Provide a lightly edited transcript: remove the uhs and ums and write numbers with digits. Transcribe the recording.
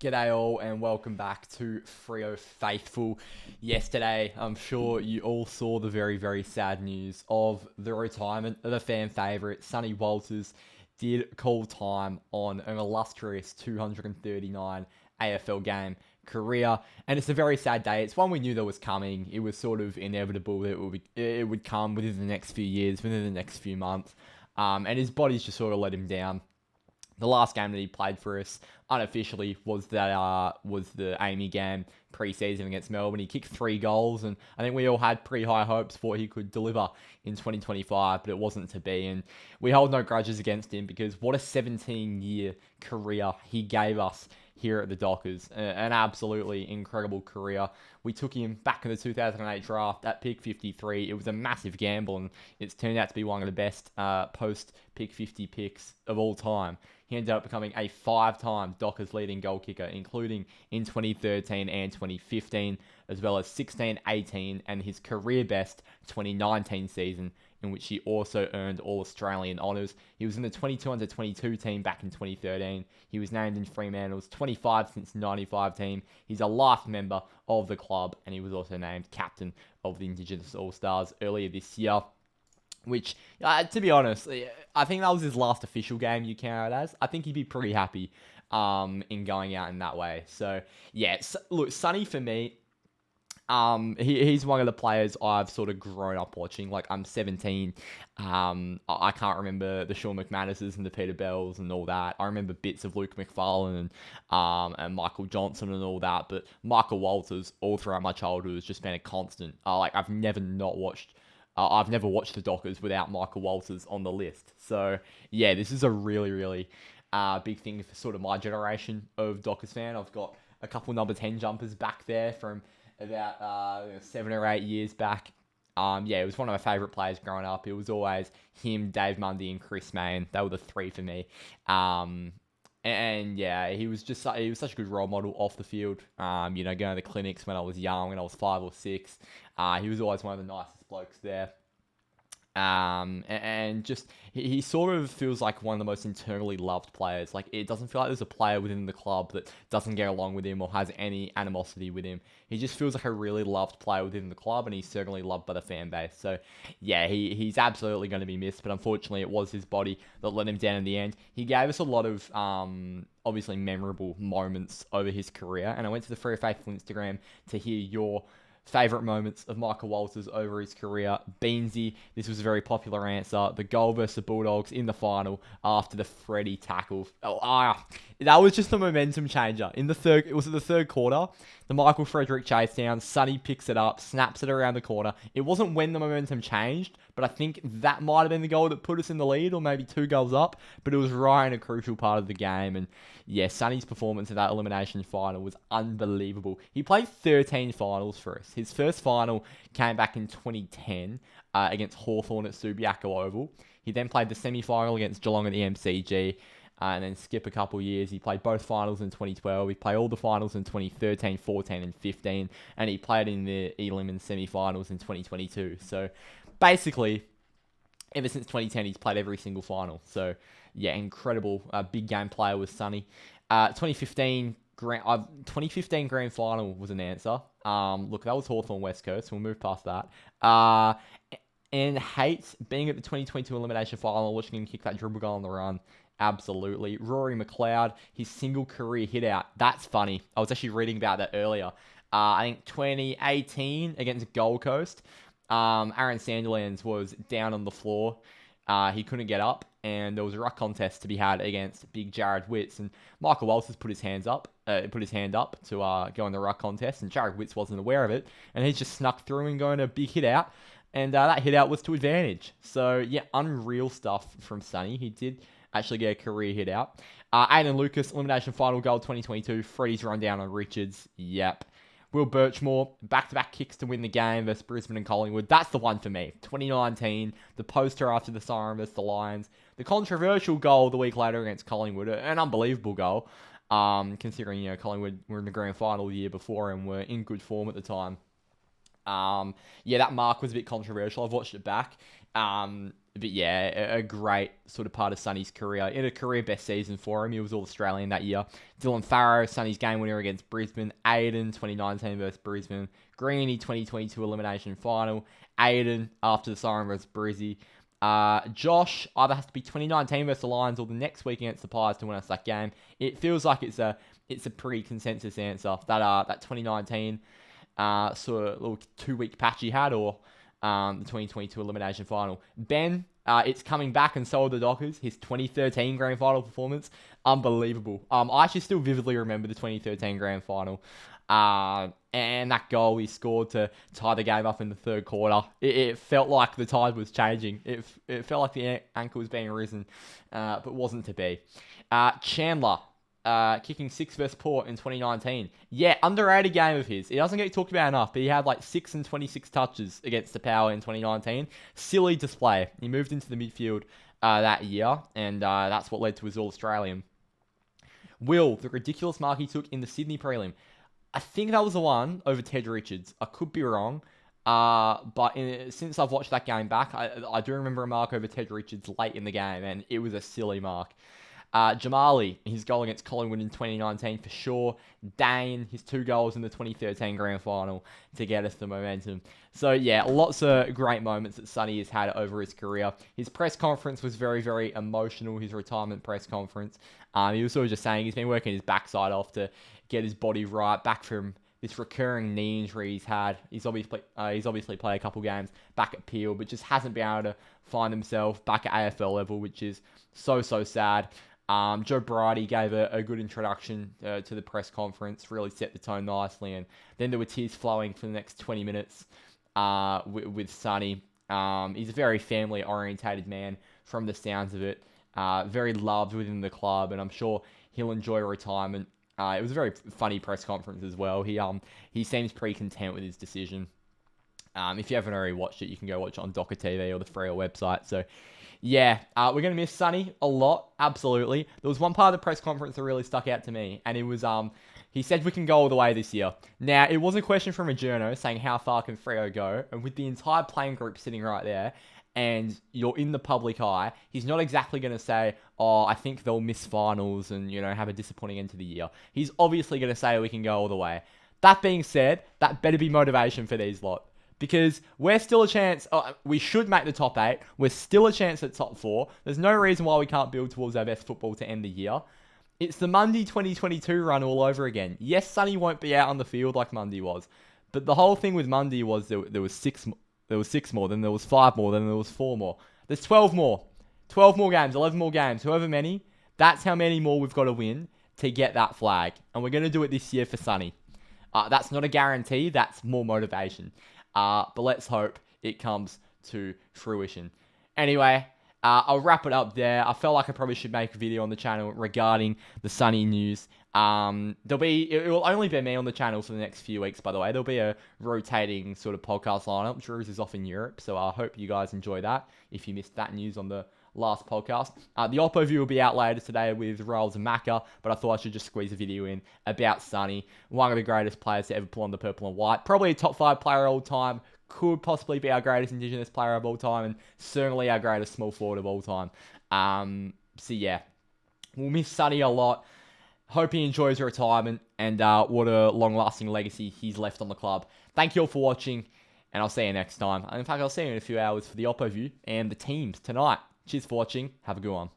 G'day all and welcome back to Freo Faithful. Yesterday, I'm sure you all saw the very, very sad news of the retirement of a fan favourite. Sonny Walters did call time on an illustrious 239 AFL game career, and it's a very sad day. It's one we knew that was coming. It was sort of inevitable that it would come within the next few years, within the next few months, and his body's just sort of let him down. The last game that he played for us unofficially was the Amy game pre-season against Melbourne. He kicked 3 goals, and I think we all had pretty high hopes for what he could deliver in 2025, but it wasn't to be. And we hold no grudges against him because what a 17-year career he gave us here at the Dockers. An absolutely incredible career. We took him back in the 2008 draft at pick 53. It was a massive gamble, and it's turned out to be one of the best post-pick 50 picks of all time. He ended up becoming a 5-time Dockers leading goal kicker, including in 2013 and 2015, as well as 16, 18, and his career best 2019 season, in which he also earned All-Australian honours. He was in the 22 under 22 team back in 2013. He was named in Fremantle's 25 since 95 team. He's a life member of the club, and he was also named captain of the Indigenous All-Stars earlier this year. Which, to be honest, I think that was his last official game you count it as. I think he'd be pretty happy in going out in that way. So, yeah, look, Sonny for me, he's one of the players I've sort of grown up watching. Like, I'm 17. I can't remember the Sean McManuses and the Peter Bells and all that. I remember bits of Luke McFarlane and Michael Johnson and all that. But Michael Walters, all throughout my childhood, has just been a constant. I've never watched the Dockers without Michael Walters on the list. So, yeah, this is a really, really big thing for sort of my generation of Dockers fan. I've got a couple number 10 jumpers back there from about 7 or 8 years back. It was one of my favourite players growing up. It was always him, Dave Mundy, and Chris Mayne. They were the three for me. He was such a good role model off the field. Going to the clinics when I was young, when I was 5 or 6. He was always one of the nicest blokes there. He sort of feels like one of the most internally loved players. Like, it doesn't feel like there's a player within the club that doesn't get along with him or has any animosity with him. He just feels like a really loved player within the club, and he's certainly loved by the fan base. So, yeah, he's absolutely going to be missed, but unfortunately it was his body that let him down in the end. He gave us a lot of, obviously memorable moments over his career, and I went to the Freo Faithful Instagram to hear your favourite moments of Michael Walters over his career. Beansy, this was a very popular answer. The goal versus the Bulldogs in the final after the Freddie tackle. That was just a momentum changer. In the third quarter, the Michael Frederick chase down, Sonny picks it up, snaps it around the corner. It wasn't when the momentum changed, but I think that might have been the goal that put us in the lead, or maybe 2 goals up, but it was right in a crucial part of the game. And yeah, Sonny's performance in that elimination final was unbelievable. He played 13 finals for us. His first final came back in 2010 against Hawthorn at Subiaco Oval. He then played the semi-final against Geelong at the MCG, and then skip a couple years. He played both finals in 2012. He played all the finals in 2013, 14, and 15, and he played in the Elim and semi-finals in 2022. So basically, ever since 2010, he's played every single final. So yeah, incredible big game player was Sonny. 2015 grand final was an answer. Look, that was Hawthorn West Coast. We'll move past that. And hates being at the 2022 elimination final, watching him kick that dribble goal on the run. Absolutely. Rory McLeod, his single career hit out. That's funny. I was actually reading about that earlier. I think 2018 against Gold Coast, Aaron Sandilands was down on the floor. He couldn't get up, and there was a ruck contest to be had against big Jared Witts, and Michael Walters put his hand up to go in the ruck contest, and Jared Witts wasn't aware of it, and he's just snuck through and going a big hit out, and that hit out was to advantage. So yeah, unreal stuff from Sonny. He did actually get a career hit out. Aiden Lucas, elimination final goal 2022. Freddie's run down on Richards. Yep. Will Birchmore, back-to-back kicks to win the game versus Brisbane and Collingwood. That's the one for me. 2019, the poster after the siren versus the Lions. The controversial goal the week later against Collingwood. An unbelievable goal, considering Collingwood were in the grand final the year before and were in good form at the time. That mark was a bit controversial. I've watched it back. yeah, a great sort of part of Sonny's career. In a career best season for him, he was All-Australian that year. Dylan Farrow, Sonny's game winner against Brisbane. Aiden, 2019 versus Brisbane. Greeny, 2022 elimination final. Aiden, after the siren versus Brizzy. Josh either has to be 2019 versus the Lions or the next week against the Pies to win us that game. It feels like it's a pretty consensus answer. That 2019 sort of little 2-week patch he had, or the 2022 elimination final. Ben, it's coming back, and so are the Dockers. His 2013 grand final performance, unbelievable. I actually still vividly remember the 2013 grand final. And that goal he scored to tie the game up in the third quarter. It felt like the tide was changing. It felt like the anchor was being risen, but wasn't to be. Chandler, kicking 6 versus Port in 2019. Yeah, underrated game of his. It doesn't get talked about enough, but he had like 6 and 26 touches against the Power in 2019. Silly display. He moved into the midfield that year, and that's what led to his All-Australian. Will, the ridiculous mark he took in the Sydney prelim. I think that was the one over Ted Richards. I could be wrong. But since I've watched that game back, I do remember a mark over Ted Richards late in the game, and it was a silly mark. Jamali, his goal against Collingwood in 2019 for sure. Dane, his 2 goals in the 2013 grand final to get us the momentum. So yeah, lots of great moments that Sonny has had over his career. His press conference was very, very emotional, his retirement press conference. He was sort of just saying he's been working his backside off to get his body right, back from this recurring knee injury he's had. He's obviously played a couple games back at Peel, but just hasn't been able to find himself back at AFL level, which is so sad. Joe Brady gave a good introduction to the press conference, really set the tone nicely, and then there were tears flowing for the next 20 minutes with Sonny. He's a very family-orientated man from the sounds of it, very loved within the club, and I'm sure he'll enjoy retirement. It was a very funny press conference as well. He seems pretty content with his decision. If you haven't already watched it, you can go watch it on Docker TV or the Freo website. So, yeah, we're going to miss Sonny a lot, absolutely. There was one part of the press conference that really stuck out to me, and it was, he said we can go all the way this year. Now, it was a question from a journo saying how far can Freo go, and with the entire playing group sitting right there, and you're in the public eye, he's not exactly going to say, oh, I think they'll miss finals and, have a disappointing end to the year. He's obviously going to say we can go all the way. That being said, that better be motivation for these lot. Because we're still a chance, we should make the top 8. We're still a chance at top 4. There's no reason why we can't build towards our best football to end the year. It's the Monday 2022 run all over again. Yes, Sonny won't be out on the field like Monday was. But the whole thing with Monday was there was 6 more, then there was 5 more, then there was 4 more. There's 12 more. 12 more games, 11 more games, however many. That's how many more we've got to win to get that flag. And we're going to do it this year for Sonny. That's not a guarantee, that's more motivation. But let's hope it comes to fruition. Anyway, I'll wrap it up there. I felt like I probably should make a video on the channel regarding the Sonny news. It will only be me on the channel for the next few weeks, by the way. There'll be a rotating sort of podcast lineup. Drews is off in Europe, so I hope you guys enjoy that if you missed that news on the last podcast. The Oppo view will be out later today with Rolls and Macca, but I thought I should just squeeze a video in about Sonny, one of the greatest players to ever pull on the purple and white. Probably a top 5 player of all time. Could possibly be our greatest Indigenous player of all time, and certainly our greatest small forward of all time. So yeah, we'll miss Sonny a lot. Hope he enjoys retirement, and what a long-lasting legacy he's left on the club. Thank you all for watching, and I'll see you next time. In fact, I'll see you in a few hours for the Oppo view and the teams tonight. Cheers for watching. Have a good one.